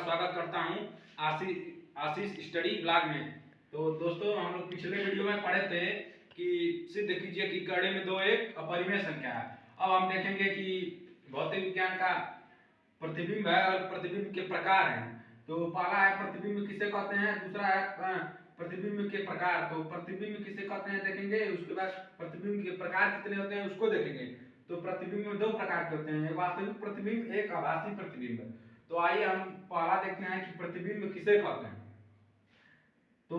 स्वागत करता हूं आशीष स्टडी ब्लॉग में। तो दोस्तों, हम लोग पिछले वीडियो में पढ़े थे कि सिद्ध कीजिए कि गणित में दो एक अपरिमेय संख्या है। अब हम देखेंगे कि भौतिक विज्ञान का प्रतिबिंब है और प्रतिबिंब के प्रकार हैं। तो पहला है प्रतिबिंब किसे कहते हैं, दूसरा है प्रतिबिंब के प्रकार। तो प्रतिबिंब किसे कहते हैं देखेंगे, उसके बाद प्रतिबिंब के प्रकार कितने होते हैं उसको देखेंगे। तो प्रतिबिंब में दो प्रकार के होते हैं, एक वास्तविक प्रतिबिंब, एक आभासी प्रतिबिंब। तो आइए हम पहला देखते हैं कि प्रतिबिंब किसे कहते हैं। तो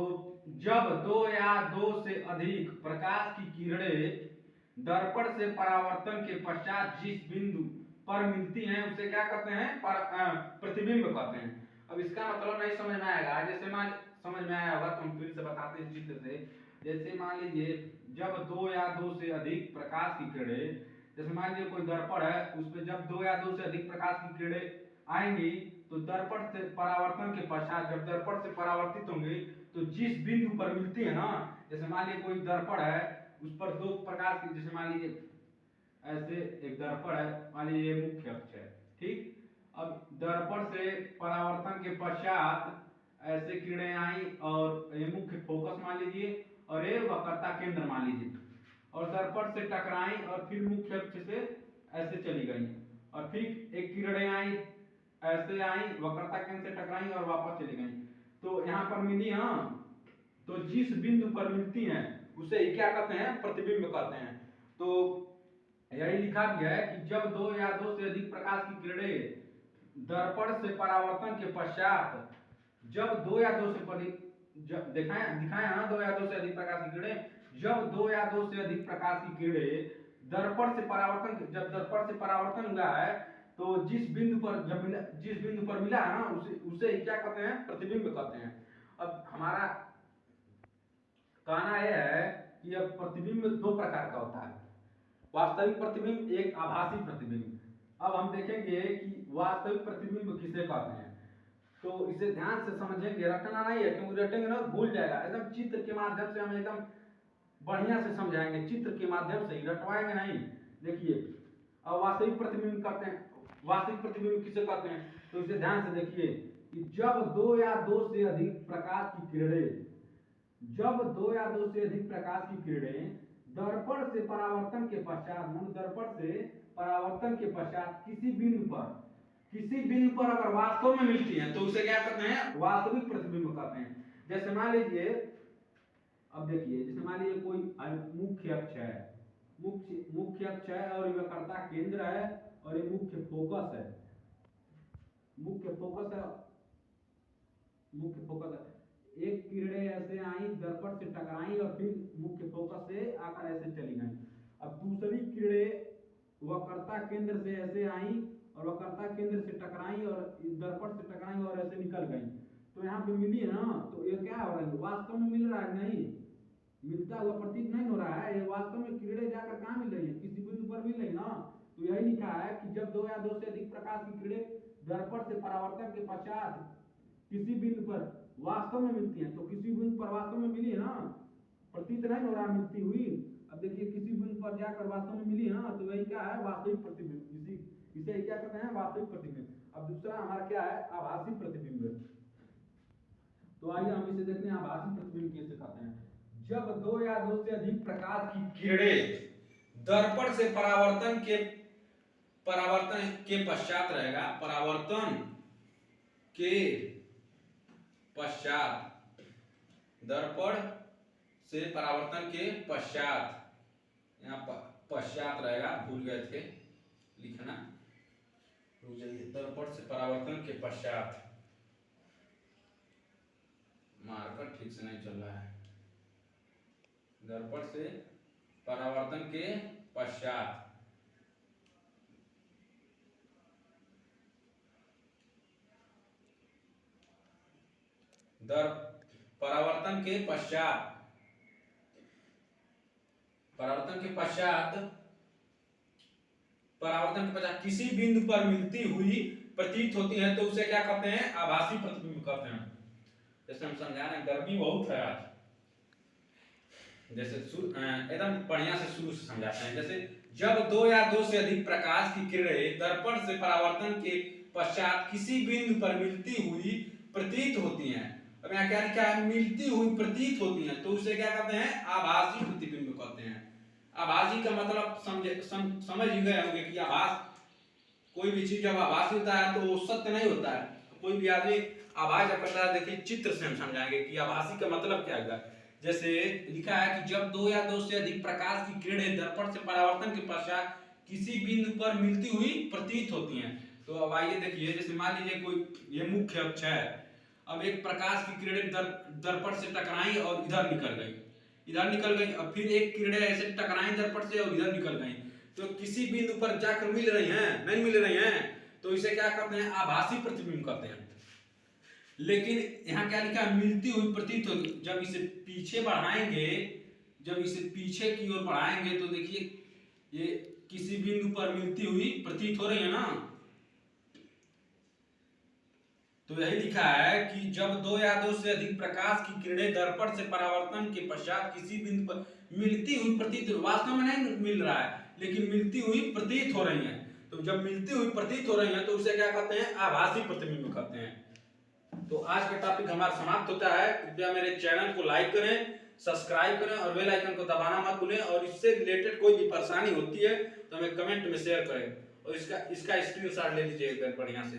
जब दो या दो से अधिक प्रकाश की किरणें दर्पण से परावर्तन के पश्चात जिस बिंदु पर मिलती हैं उसे क्या कहते हैं, प्रतिबिंब कहते हैं। अब इसका मतलब नहीं समझ में आएगा, जैसे मान समझ में आया होगा तो हम फिर से बताते हैं चित्र से। जैसे मान लीजिए जब दो या दो से अधिक प्रकाश की किरणें, जैसे मान लीजिए कोई दर्पण है, उस पर जब दो या दो से अधिक प्रकाश की किरणें आएंगी तो दर्पण से परावर्तन के पश्चात जब दर्पण से परावर्तित होंगी तो जिस बिंदु पर मिलती है ना, जैसे मान लीजिए कोई दर्पण है, उस पर दो प्रकाश की, जैसे मान लीजिए ऐसे एक दर्पण है, मान लीजिए मुख्य अक्ष है, ठीक। अब दर्पण से परावर्तन के पश्चात ऐसे किरणें आई और ये मुख्य फोकस मान लीजिए और ये वक्रता केंद्र मान लीजिए, और दर्पण से टकराई और फिर मुख्य अक्ष से ऐसे चली गई, और फिर एक किरणें आई ऐसे आई वक्रता केंद्र से टकराई और वापस चली गई। तो यहाँ पर मिली, हाँ, तो जिस बिंदु पर मिलती हैं उसे क्या कहते हैं, प्रतिबिंब कहते हैं। तो यही लिखा गया है कि जब दो या दो से अधिक प्रकाश की किरणें दर्पण से परावर्तन के पश्चात जब दो या दो से दिखाया ना, दो या दो से अधिक प्रकाश की किरणें, जब दो या दो से अधिक प्रकाश की किरणें दर्पण से परावर्तन, जब दर्पण से परावर्तन हुआ है तो जिस बिंदु पर मिला है ना उसे क्या कहते हैं, प्रतिबिंब कहते हैं। अब हमारा कहना यह है कि अब प्रतिबिंब दो प्रकार का होता है, वास्तविक प्रतिबिंब, एक आभासी प्रतिबिंब। अब हम देखेंगे कि वास्तविक प्रतिबिंब किसे कहते हैं। तो इसे ध्यान से समझेंगे, रटना नहीं है, क्योंकि रटेंगे ना भूल जाएगा। एकदम चित्र के माध्यम से हम एकदम बढ़िया से समझाएंगे, चित्र के माध्यम से ही, रटवाएंगे नहीं। देखिए अब वास्तविक प्रतिबिंब कहते हैं, वास्तविक प्रतिबिंब किसे कहते हैं, तो इसे ध्यान से देखिए कि जब दो या दो से अधिक प्रकाश की किरणें, जब दो या दो से अधिक प्रकाश की किरणें दर्पण से परावर्तन के पश्चात, दर्पण से परावर्तन के पश्चात किसी बिंदु पर अगर वास्तव में मिलती हैं तो उसे क्या कहते हैं, वास्तविक प्रतिबिंब कहते हैं। जैसे मान लीजिए, अब देखिए जैसे मान लीजिए कोई मुख्य अक्ष है, मुख्य अक्ष है और वक्रता केंद्र है और ये मुख्य फोकस है, मुख्य फोकस है। एक किरणें ऐसे आई, दर्पण से टकराई और फिर मुख्य फोकस से आकर ऐसे चली गई। अब दूसरी किरणें वक्रता केंद्र से ऐसे आई और वक्रता केंद्र से टकराई और दर्पण से टकराई और ऐसे निकल गई। तो यहाँ पे मिली है ना, तो ये क्या हो रहा है, वास्तव में मिल रहा है, नहीं मिलता हुआ प्रतीत नहीं हो रहा है, ये वास्तव में किरणें जाकर कहाँ मिल रही है, किसी बिंदु पर मिल रही ना। तो यही लिखा है कि जब दो या दो से अधिक प्रकाश की किरणें दर्पण से परावर्तन के पश्चात किसी बिंदु पर वास्तव में मिलती हैं, तो किसी बिंदु पर वास्तव में मिली है ना, प्रतीत नहीं हो रहा मिलती हुई। अब देखिए किसी बिंदु पर जाकर वास्तव में मिली है ना, तो वही क्या है, वास्तविक प्रतिबिंब। इसे क्या कहते हैं, वास्तविक प्रतिबिंब। अब दूसरा हमारा क्या है, आभासी प्रतिबिंब। तो आइए हम इसे देखते हैं, आभासी प्रतिबिंब कैसे कहते हैं। जब दो या दो से अधिक प्रकाश की किरणें दर्पण से परावर्तन के पश्चात रहेगा, परावर्तन के पश्चात, दर्पण से परावर्तन के पश्चात, यहाँ पश्चात रहेगा, भूल गए थे लिखना, रुक जाइए, दर्पण से परावर्तन के पश्चात, मार्कर ठीक से नहीं चल रहा है, दर्पण से परावर्तन के पश्चात, परावर्तन के पश्चात किसी बिंदु पर मिलती हुई प्रतीत होती है तो उसे क्या कहते हैं, आभासी प्रतिबिंब कहते हैं। जैसे हम समझा रहे हैं, गर्मी बहुत है आज, जैसे एकदम बढ़िया से शुरू से समझाते हैं। जैसे जब दो या दो से अधिक प्रकाश की किरणें दर्पण से परावर्तन के पश्चात किसी बिंदु पर मिलती हुई प्रतीत होती हैं। अब यहाँ क्या लिखा है, मिलती हुई प्रतीत होती हैं, तो उसे क्या कहते हैं, आभासी प्रतिबिंब कहते हैं। आभासी का मतलब समझ ही गए होंगे कि आभास, कोई भी चीज जब आभासी होता है तो वो सत्य नहीं होता है। कोई भी आदमी आभास जब करता है, देखिए चित्र से हम समझाएंगे कि आभासी का मतलब क्या होगा। जैसे लिखा है कि जब दो या दो से अधिक प्रकाश की किरणें दर्पण से परावर्तन के पश्चात किसी बिंदु पर मिलती हुई प्रतीत होती हैं। तो अब आइए देखिए, जैसे मान लीजिए कोई ये मुख्य अक्ष है, अब एक प्रकाश की किरणें दर्पण से टकराई और इधर निकल गई, अब फिर एक किरणें ऐसे टकराई दर्पण से और इधर निकल गई, तो किसी बिंदु पर जाकर मिल रही हैं, नहीं मिल रही हैं, तो इसे क्या कहते हैं, आभासी प्रतिबिंब कहते हैं। लेकिन यहाँ क्या लिखा है, मिलती हुई प्रतीत होती। जब इसे पीछे बढ़ाएंगे, जब इसे पीछे की ओर बढ़ाएंगे तो देखिए ये किसी बिंदु पर मिलती हुई प्रतीत हो रही है ना। तो यही लिखा है कि जब दो या दो से अधिक प्रकाश की किरणें दर्पण से परावर्तन के पश्चात किसी बिंदु पर मिलती हुई प्रतीत, वास्तव में नहीं मिल रहा है लेकिन मिलती हुई प्रतीत हो रही है, तो जब मिलती हुई प्रतीत हो रही है तो उसे क्या कहते हैं, आभासी प्रतिबिंब कहते हैं। तो आज का टॉपिक हमारा समाप्त होता है। कृपया मेरे चैनल को लाइक करें, सब्सक्राइब करें और बेल आइकन को दबाना मत भूलें, और इससे रिलेटेड कोई भी परेशानी होती है तो हमें कमेंट में शेयर करें, और इसका स्क्रीनशॉट ले लीजिए बढ़िया से।